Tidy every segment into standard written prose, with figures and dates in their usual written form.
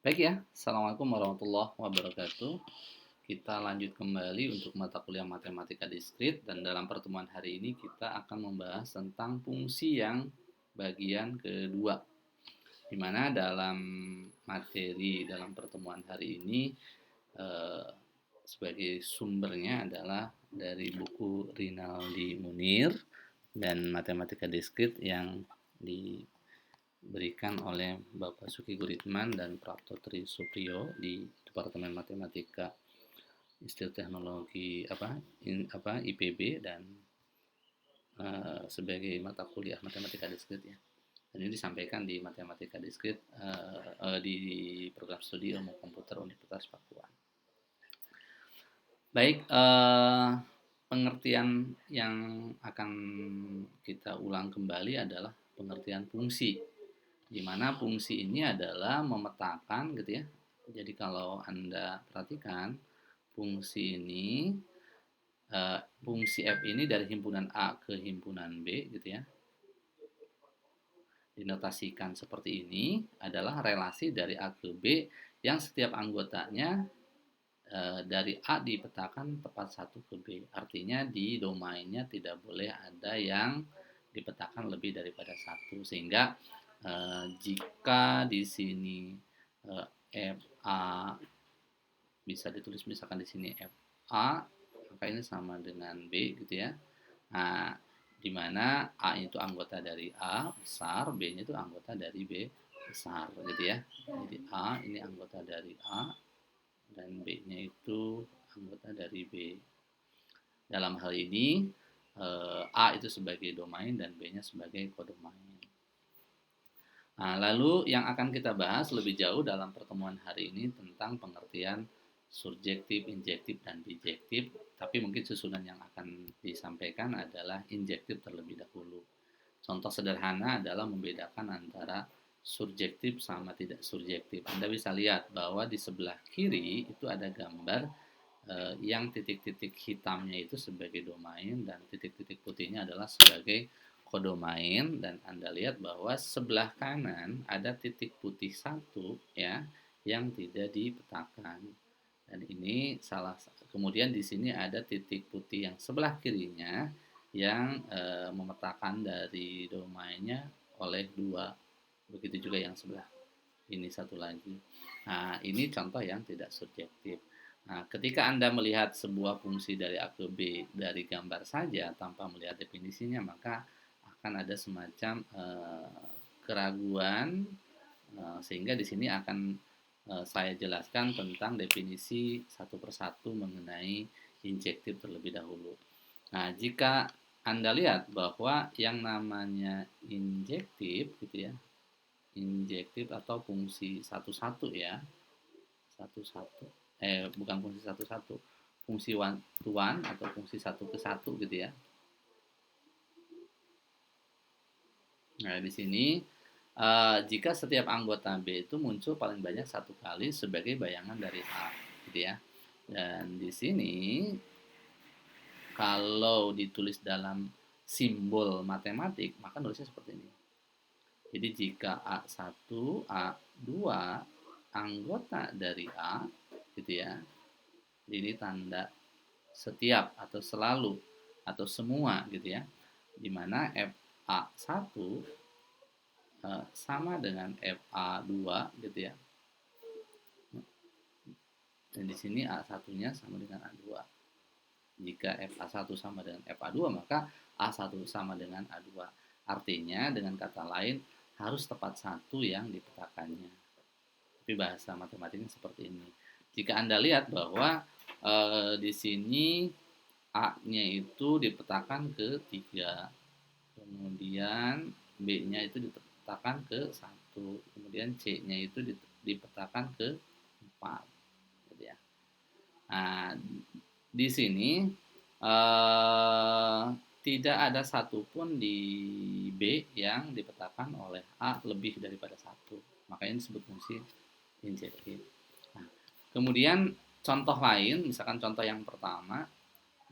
Baik ya, Assalamualaikum warahmatullahi wabarakatuh. Kita lanjut kembali untuk mata kuliah Matematika Diskrit dan dalam pertemuan hari ini kita akan membahas tentang fungsi yang bagian kedua. Di mana dalam materi dalam pertemuan hari ini eh, sebagai sumbernya adalah dari buku Rinaldi Munir dan Matematika Diskrit yang diberikan oleh Bapak Suki Guritman dan Prapto Tri Supriyo di Departemen Matematika Institut Teknologi IPB dan sebagai mata kuliah Matematika Diskrit ya. Dan ini disampaikan di Matematika Diskrit di program studi Ilmu Komputer Universitas Papua. Baik, pengertian yang akan kita ulang kembali adalah pengertian fungsi, di mana fungsi ini adalah memetakan gitu ya. Jadi kalau Anda perhatikan fungsi ini, fungsi F ini dari himpunan A ke himpunan B gitu ya, dinotasikan seperti ini adalah relasi dari A ke B yang setiap anggotanya dari A dipetakan tepat satu ke B. Artinya di domainnya tidak boleh ada yang dipetakan lebih daripada satu. Sehingga jika di sini FA bisa ditulis misalkan di sini FA, maka ini sama dengan B gitu ya. Nah, di mana A itu anggota dari A besar, B-nya itu anggota dari B besar gitu ya. Jadi A ini anggota dari A dan B-nya itu anggota dari B. Dalam hal ini A itu sebagai domain dan B-nya sebagai kodomain. Nah, lalu yang akan kita bahas lebih jauh dalam pertemuan hari ini tentang pengertian subjektif, injektif, dan bijektif. Tapi mungkin susunan yang akan disampaikan adalah injektif terlebih dahulu. Contoh sederhana adalah membedakan antara subjektif sama tidak subjektif. Anda bisa lihat bahwa di sebelah kiri itu ada gambar yang titik-titik hitamnya itu sebagai domain dan titik-titik putihnya adalah sebagai kodomain, dan Anda lihat bahwa sebelah kanan ada titik putih satu ya yang tidak dipetakan. Dan ini salah, kemudian di sini ada titik putih yang sebelah kirinya yang memetakan dari domainnya oleh dua. Begitu juga yang sebelah ini satu lagi. Nah, ini contoh yang tidak subjektif. Nah, ketika Anda melihat sebuah fungsi dari A ke B dari gambar saja tanpa melihat definisinya, maka akan ada semacam keraguan, sehingga di sini akan saya jelaskan tentang definisi satu persatu mengenai injektif terlebih dahulu. Nah, jika Anda lihat bahwa yang namanya injektif gitu ya, injektif atau fungsi satu-satu ya, satu-satu, bukan fungsi satu-satu, fungsi one to one atau fungsi satu ke satu gitu ya. Nah, di sini jika setiap anggota B itu muncul paling banyak satu kali sebagai bayangan dari A gitu ya. Dan di sini kalau ditulis dalam simbol matematik maka nulisnya seperti ini. Jadi jika A1, A2 anggota dari A gitu ya. Ini tanda setiap atau selalu atau semua gitu ya. Di mana FA1 sama dengan FA2 gitu ya. Dan di sini A1-nya sama dengan A2. Jika FA1 sama dengan FA2 maka A1 sama dengan A2. Artinya dengan kata lain harus tepat satu yang dipetakannya. Tapi bahasa matematiknya seperti ini. Jika Anda lihat bahwa di sini A-nya itu dipetakan ke 3, kemudian B-nya itu dipetakan ke 1, kemudian C-nya itu dipetakan ke 4 gitu ya. Nah, di sini tidak ada satupun di B yang dipetakan oleh A lebih daripada 1. Makanya ini disebut fungsi injektif. Nah, kemudian contoh lain, misalkan contoh yang pertama,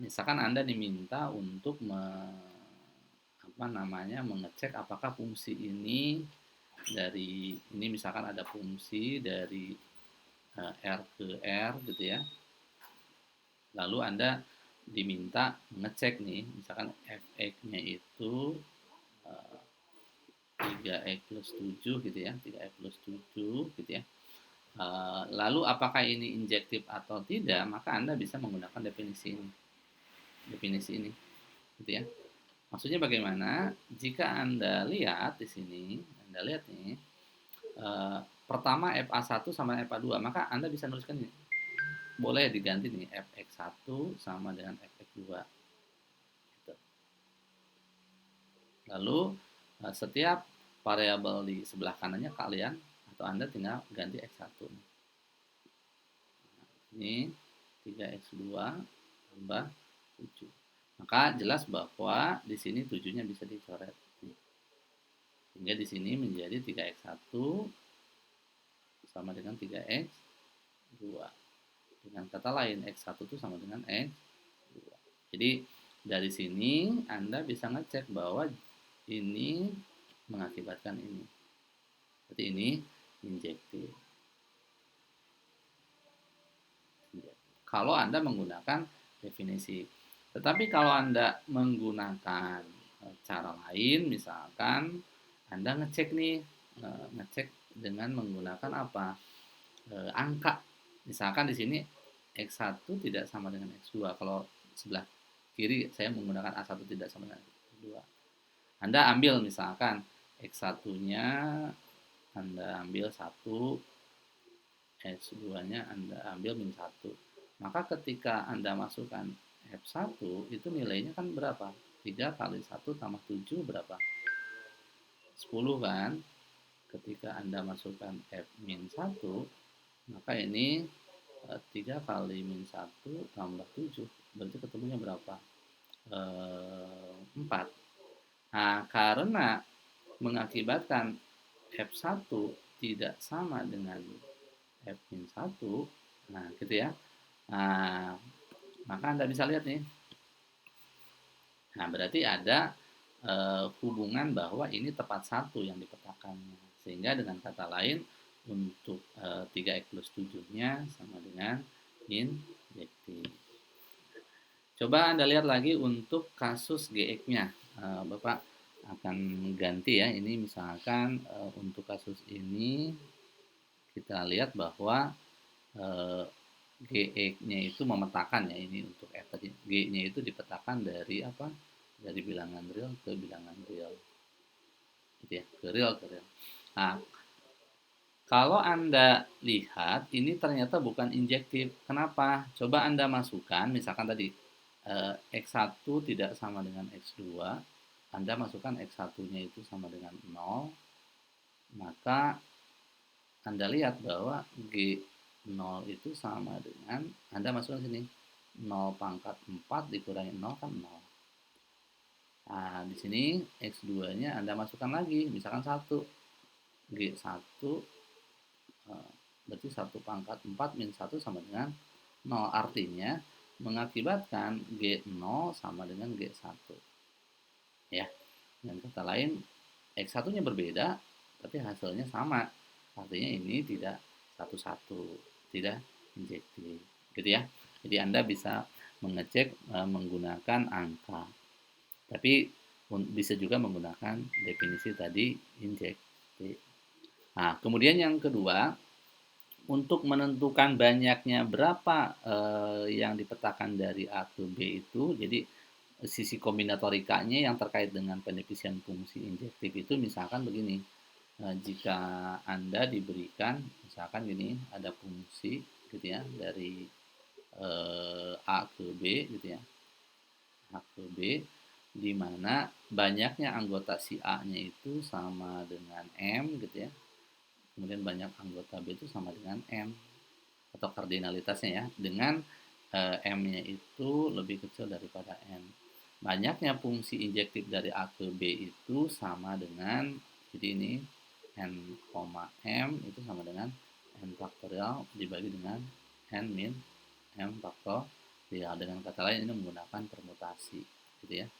misalkan Anda diminta untuk mengecek apakah fungsi ini dari ini misalkan ada fungsi dari R ke R gitu ya. Lalu Anda diminta ngecek nih, misalkan fx-nya itu 3x plus 7 gitu ya, 3x plus 7 gitu ya. Lalu apakah ini injektif atau tidak, maka Anda bisa menggunakan definisi ini. Definisi ini, gitu ya. Maksudnya bagaimana? Jika Anda lihat di sini, Anda lihat nih, pertama FA1 sama FA2, maka Anda bisa nuliskan ini. Boleh diganti nih, fx1 sama dengan fx2. Gitu. Lalu setiap variabel di sebelah kanannya kalian atau Anda tinggal ganti x1. Ini 3x2 tambah 7. Maka jelas bahwa di sini 7-nya bisa dicoret. Sehingga di sini menjadi 3x1 sama dengan 3x2. Dengan kata lain, x1 itu sama dengan x2. Jadi dari sini Anda bisa ngecek bahwa ini mengakibatkan ini. Berarti ini injektif. Kalau Anda menggunakan definisi. Tetapi kalau Anda menggunakan cara lain, misalkan Anda ngecek nih, ngecek dengan menggunakan apa? Angka. Misalkan di sini X1 tidak sama dengan X2. Kalau sebelah kiri saya menggunakan A1 tidak sama dengan X2. Anda ambil misalkan X1-nya Anda ambil 1, X2-nya Anda ambil min 1. Maka ketika Anda masukkan F1 itu nilainya kan berapa? 3 kali 1 tambah 7 berapa? 10 kan? Ketika Anda masukkan F min 1, maka ini 3 kali min 1 tambah 7. Berarti ketemunya berapa? 4. Nah, karena mengakibatkan F1 tidak sama dengan F min 1, nah gitu ya. Nah, maka Anda bisa lihat nih. Nah, berarti ada hubungan bahwa ini tepat satu yang dipetakannya. Sehingga dengan kata lain, untuk 3x plus 7-nya sama dengan injektif. Coba Anda lihat lagi untuk kasus GX-nya. Bapak akan ganti ya. Ini misalkan untuk kasus ini kita lihat bahwa GX-nya itu memetakan ya, ini untuk F tadi. G-nya itu dipetakan dari apa? Dari bilangan real ke bilangan real. Gitu ya, ke real. Nah, kalau Anda lihat ini ternyata bukan injektif. Kenapa? Coba Anda masukkan misalkan tadi X1 tidak sama dengan X2. Anda masukkan X1-nya itu sama dengan 0, maka Anda lihat bahwa G0 itu sama dengan, Anda masukkan sini, 0 pangkat 4 dikurangi 0 kan 0. Nah, di sini X2-nya Anda masukkan lagi, misalkan 1. G1 berarti 1 pangkat 4 min 1 sama dengan 0. Artinya mengakibatkan G0 sama dengan G1. Ya, dengan kata lain X1-nya berbeda, tapi hasilnya sama. Artinya ini tidak satu-satu, tidak injektif. Gitu ya. Jadi Anda bisa mengecek menggunakan angka. Tapi bisa juga menggunakan definisi tadi injektif. Nah, kemudian yang kedua, untuk menentukan banyaknya berapa yang dipetakan dari A ke B itu, jadi sisi kombinatorikanya yang terkait dengan pendefinisian fungsi injektif itu misalkan begini, jika Anda diberikan misalkan gini, ada fungsi gitu ya dari A ke B gitu ya, A ke B, di mana banyaknya anggota si A-nya itu sama dengan M gitu ya, kemudian banyak anggota B itu sama dengan M atau kardinalitasnya ya, dengan M-nya itu lebih kecil daripada M. Banyaknya fungsi injektif dari A ke B itu sama dengan, jadi ini N, M itu sama dengan N faktorial dibagi dengan N min M faktorial. Dengan kata lain ini menggunakan permutasi gitu ya.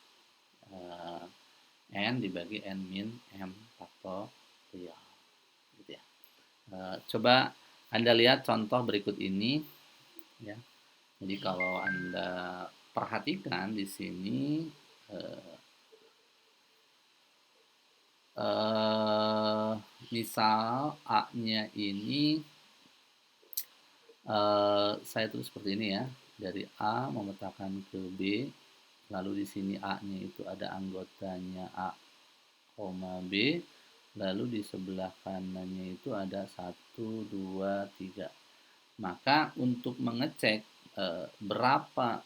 N dibagi N min M faktorial. Coba Anda lihat contoh berikut ini ya. Jadi kalau Anda perhatikan di sini eh, eh, misal A-nya ini saya tulis seperti ini ya. Dari A memetakan ke B, lalu di sini A-nya itu ada anggotanya A, B, lalu di sebelah kanannya itu ada satu 2 3. Maka untuk mengecek berapa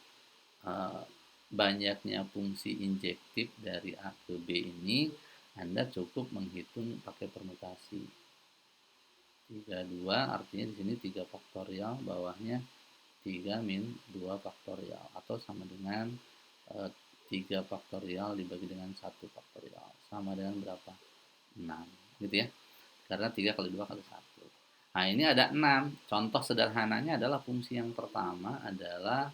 eh, banyaknya fungsi injektif dari A ke B ini, Anda cukup menghitung pakai permutasi. 32 artinya di sini 3 faktorial, bawahnya 3 min 2 faktorial, atau sama dengan 3 faktorial dibagi dengan 1 faktorial. Sama dengan berapa? 6. Gitu ya. Karena 3 kali 2 kali 1. Nah, ini ada 6. Contoh sederhananya adalah fungsi yang pertama adalah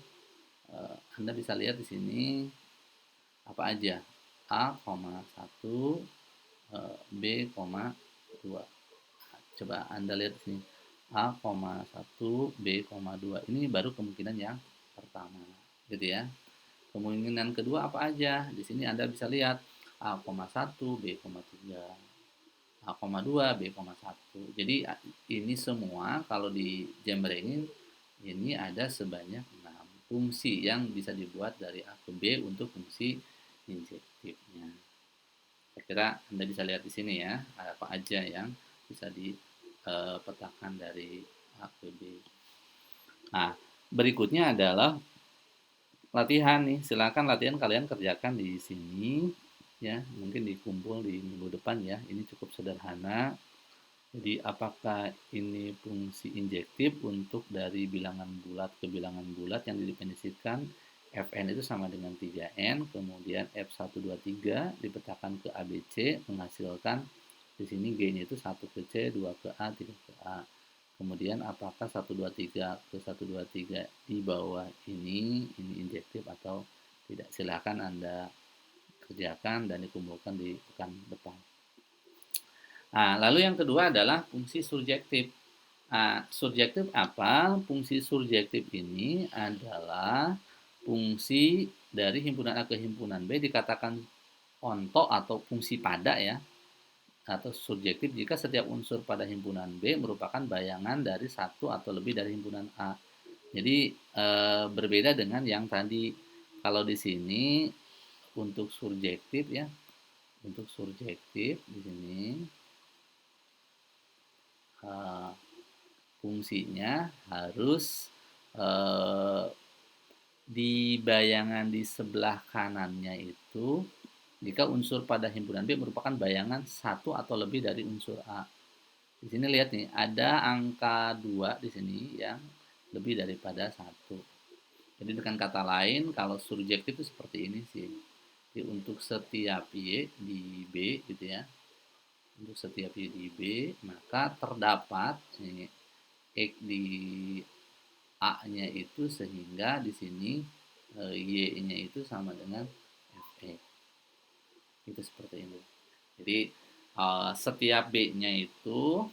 Anda bisa lihat di sini apa aja. A, 1, B, 2. Coba Anda lihat di sini. A, 1, B, 2. Ini baru kemungkinan yang pertama, gitu ya. Kemungkinan kedua apa aja? Di sini Anda bisa lihat A, 1, B, 3, A, 2, B, 1. Jadi ini semua kalau dijembrengin ini ada sebanyak 6 fungsi yang bisa dibuat dari A ke B untuk fungsi injektifnya. Saya kira Anda bisa lihat di sini ya, apa aja yang bisa dipetakan dari A ke B. Nah, berikutnya adalah latihan nih. Silakan latihan kalian kerjakan di sini ya, mungkin dikumpul di minggu depan ya. Ini cukup sederhana. Jadi apakah ini fungsi injektif untuk dari bilangan bulat ke bilangan bulat yang didefinisikan Fn itu sama dengan 3N, kemudian F1, 2, 3 dipetakan ke ABC menghasilkan di sini G-nya itu 1 ke C, 2 ke A, 3 ke A. Kemudian apakah 1, 2, 3 ke 1, 2, 3 di bawah ini injektif atau tidak? Silahkan Anda kerjakan dan dikumpulkan di pekan depan. Nah, lalu yang kedua adalah fungsi surjektif. Nah, surjektif apa? Fungsi surjektif ini adalah fungsi dari himpunan A ke himpunan B dikatakan onto atau fungsi pada ya, atau surjektif jika setiap unsur pada himpunan B merupakan bayangan dari satu atau lebih dari himpunan A. Jadi berbeda dengan yang tadi. Kalau di sini untuk surjektif ya, untuk surjektif di sini uh, fungsinya harus uh, di bayangan di sebelah kanannya itu jika unsur pada himpunan B merupakan bayangan satu atau lebih dari unsur A. Di sini lihat nih, ada angka 2 di sini yang lebih daripada satu. Jadi dengan kata lain, kalau surjektif itu seperti ini sih. Jadi untuk setiap Y di B gitu ya, untuk setiap Y di B, maka terdapat ini X di A-nya itu sehingga di sini Y-nya itu sama dengan Fe. Itu seperti ini. Jadi setiap B-nya itu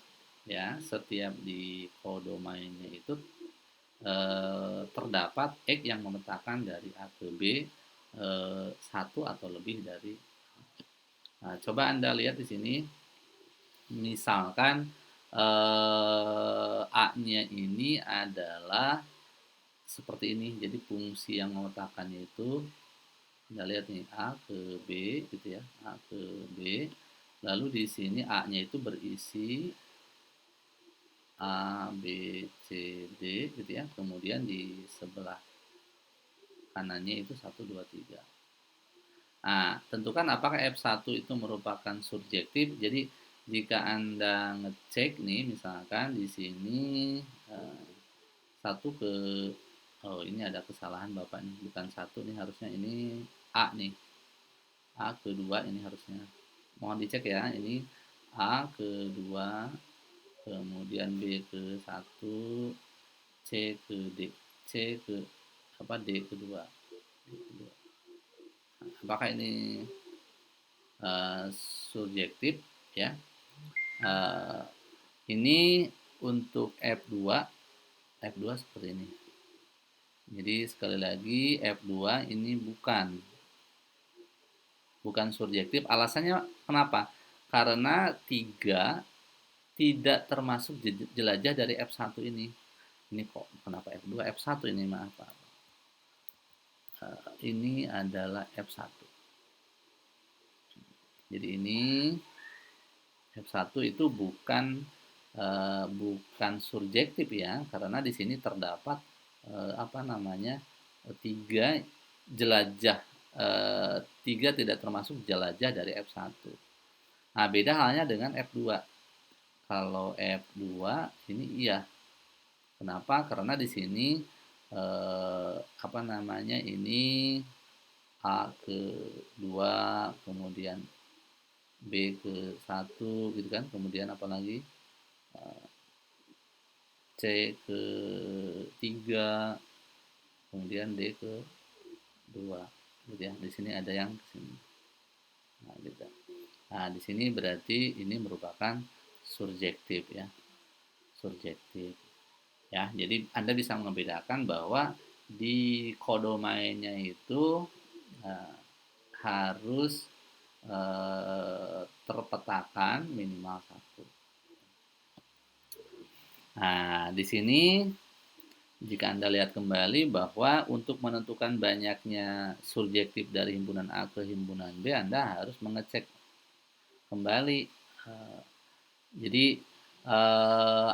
ya, setiap di kodomainnya itu terdapat X yang memetakan dari A ke B satu atau lebih dari. Nah, coba Anda lihat di sini, misalkan A-nya ini adalah seperti ini. Jadi fungsi yang memetakannya itu Anda lihat nih A ke B gitu ya, A ke B. Lalu di sini A-nya itu berisi A, B, C, D gitu ya. Kemudian di sebelah kanannya itu 1, 2, 3. Nah, tentukan apakah F1 itu merupakan surjektif. Jadi jika Anda ngecek nih misalkan di sini eh, 1 ke oh ini ada kesalahan Bapak nih, bukan 1 nih, harusnya ini A nih. A kedua ini harusnya. Mohon dicek ya, ini A kedua, kemudian B ke 1, C ke D, C ke apa D kedua. D kedua. Apakah ini uh, subjektif ya? Uh, Ini untuk F2 seperti ini. Jadi sekali lagi F2 ini bukan surjektif. Alasannya kenapa? Karena 3 tidak termasuk jelajah dari F1 ini. Ini kok kenapa F2? F1 ini maaf. Ini adalah F1. Jadi ini F1 itu bukan surjektif ya, karena di sini terdapat tiga jelajah, tiga tidak termasuk jelajah dari F1. Nah, beda halnya dengan F2. Kalau F2 ini iya. Kenapa? Karena di sini ini A ke 2, kemudian B ke 1 gitu kan, kemudian apalagi C ke 3, kemudian D ke 2 gitu ya. Di sini ada yang ke sini. Nah, gitu. Nah, di sini berarti ini merupakan surjektif ya. Surjektif. Ya, jadi Anda bisa membedakan bahwa di kodomainnya itu harus terpetakan minimal 1. Nah, di sini jika Anda lihat kembali bahwa untuk menentukan banyaknya surjektif dari himpunan A ke himpunan B, Anda harus mengecek kembali. Jadi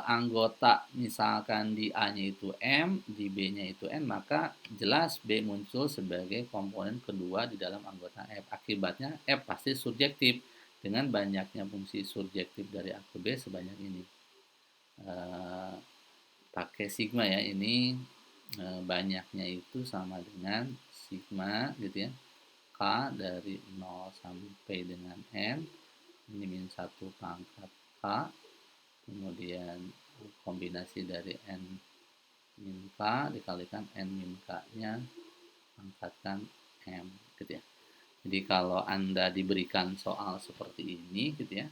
anggota misalkan di A-nya itu M, di B-nya itu N, maka jelas B muncul sebagai komponen kedua di dalam anggota F. Akibatnya F pasti surjektif dengan banyaknya fungsi surjektif dari A ke B sebanyak ini. Pakai sigma ya, ini banyaknya itu sama dengan sigma gitu ya, K dari 0 sampai dengan N, ini min 1 pangkat K, kemudian kombinasi dari N min K dikalikan N min K nya pangkatkan M gitu ya. Jadi kalau Anda diberikan soal seperti ini gitu ya,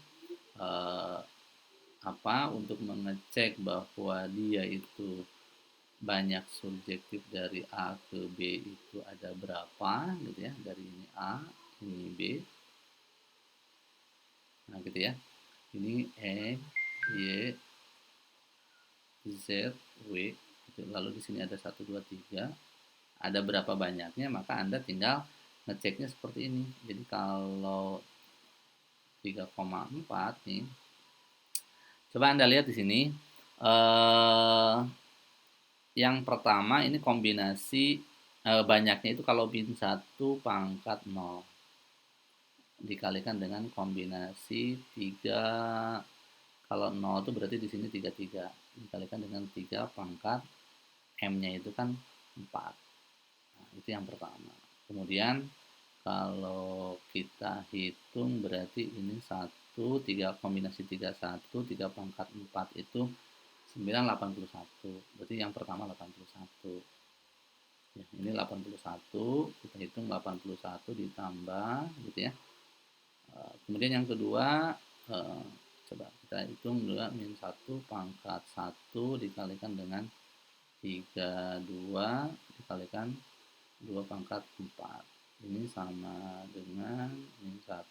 untuk mengecek bahwa dia itu banyak subjektif dari A ke B itu ada berapa gitu ya, dari ini A, ini B, nah gitu ya, ini E, Y, Z, W gitu. Lalu di sini ada 1, 2, 3, ada berapa banyaknya, maka Anda tinggal ngeceknya seperti ini. Jadi kalau 3,4 nih, coba Anda lihat di sini, yang pertama ini kombinasi banyaknya itu kalau min 1 pangkat 0 dikalikan dengan kombinasi 3, kalau 0 itu berarti di sini 33 dikalikan dengan 3 pangkat M-nya itu kan 4. Nah, itu yang pertama. Kemudian kalau kita hitung berarti ini 3 kombinasi 3 3 pangkat 4 itu 981. Berarti yang pertama 81. Ya, ini 81, kita hitung 81 ditambah gitu ya. Kemudian yang kedua, coba kita hitung juga min 1 pangkat 1 dikalikan dengan 32 dikalikan 2 pangkat 4. Ini sama dengan min 1,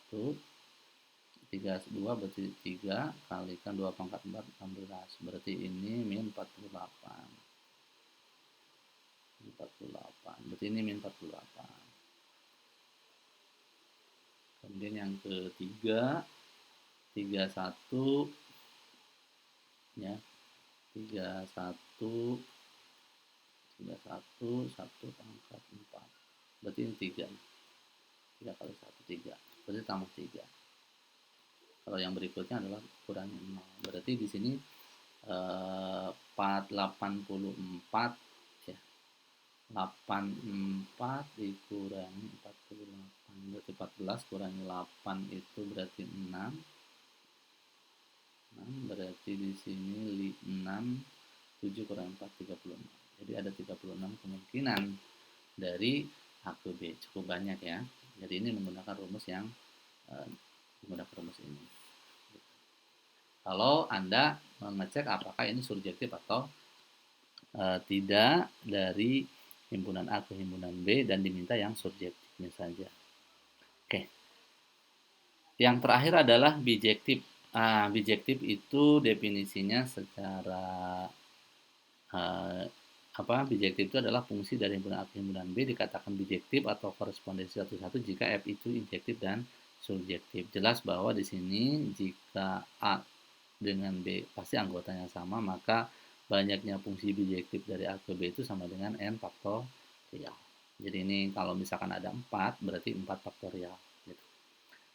32 berarti 3 kalikan 2 pangkat 4, 16. Berarti ini min 48. 48. Berarti ini min 48. Kemudian yang ketiga 31 ya, 31 1 pangkat 4. Berarti ini 3. 3 kali 1 3. Berarti tambah 3. Kalau yang berikutnya adalah kurangi 0. Berarti di sini 484 ya. 84 dikurangi 48 berarti 14, kurangi 8 itu berarti 6. 6 berarti di sini 6, 7 kurang 4 36. Jadi ada 36 kemungkinan dari A ke B. Cukup banyak ya. Jadi ini menggunakan rumus ini. Kalau Anda mengecek apakah ini surjektif atau tidak dari himpunan A ke himpunan B dan diminta yang surjektifnya saja. Oke. Yang terakhir adalah bijektif. Bijektif itu definisinya secara bijektif itu adalah fungsi dari himpunan A ke himpunan B dikatakan bijektif atau korespondensi satu-satu jika F itu injektif dan subjektif. Jelas bahwa di sini jika A dengan B pasti anggotanya sama, maka banyaknya fungsi bijektif dari A ke B itu sama dengan N faktorial. Jadi ini kalau misalkan ada 4 berarti 4 faktorial. Gitu.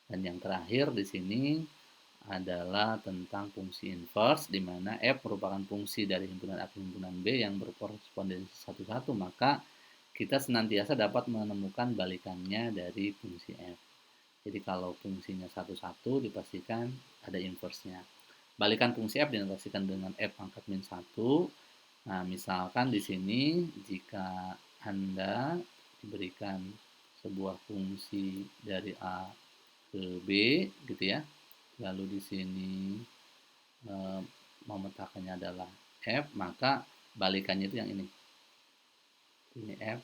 Dan yang terakhir di sini adalah tentang fungsi inverse, di mana F merupakan fungsi dari himpunan A ke himpunan B yang berkorespondensi satu-satu, maka kita senantiasa dapat menemukan balikannya dari fungsi F. Jadi kalau fungsinya satu-satu dipastikan ada inverse-nya. Balikan fungsi F dinotasikan dengan F pangkat min 1. Nah, misalkan di sini jika Anda diberikan sebuah fungsi dari A ke B gitu ya, lalu di sini memetakannya adalah F, maka balikannya itu yang ini F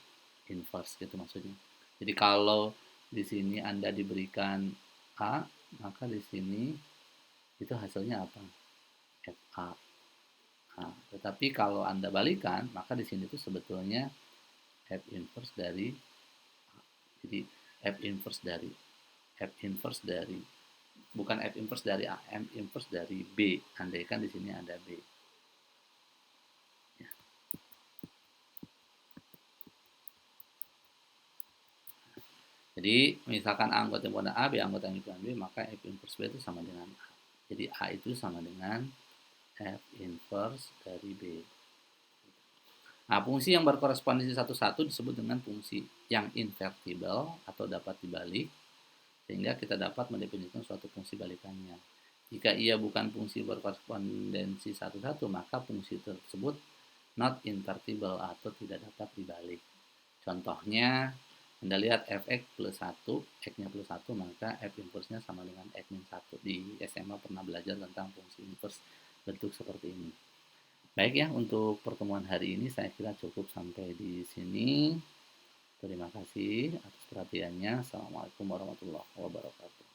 inverse gitu maksudnya. Jadi kalau di sini Anda diberikan A, maka di sini itu hasilnya apa? FA. Nah, tetapi kalau Anda balikan, maka di sini itu sebetulnya F inverse dari A. Jadi F inverse dari bukan F inverse dari A, M inverse dari B. Andaikan di sini ada B. Ya. Jadi misalkan A anggota himpunan A, B anggota himpunan B, maka F inverse B itu sama dengan A. Jadi A itu sama dengan F inverse dari B. Nah, fungsi yang berkorespondensi satu-satu disebut dengan fungsi yang invertible atau dapat dibalik, sehingga kita dapat mendefinisikan suatu fungsi balikannya. Jika ia bukan fungsi berkorespondensi satu-satu, maka fungsi tersebut not invertible atau tidak dapat dibalik. Contohnya, Anda lihat fx plus 1, x-nya plus 1, maka f inverse-nya sama dengan x min 1. Di SMA pernah belajar tentang fungsi inverse bentuk seperti ini. Baik ya, untuk pertemuan hari ini saya kira cukup sampai di sini. Terima kasih atas perhatiannya. Assalamualaikum warahmatullahi wabarakatuh.